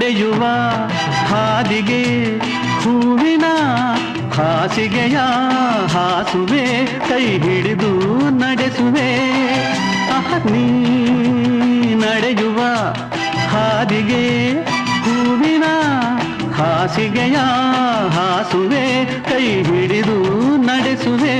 ನಡೆಯುವ ಹಾದಿಗೆ ಹೂವಿನ ಹಾಸಿಗೆಯ ಹಾಸುವೆ ಕೈ ಹಿಡಿದು ನಡೆಸುವೆ ನೀ ನಡೆಯುವ ಹಾದಿಗೆ ಹೂವಿನ ಹಾಸಿಗೆಯ ಹಾಸುವೆ ಕೈ ಹಿಡಿದು ನಡೆಸುವೆ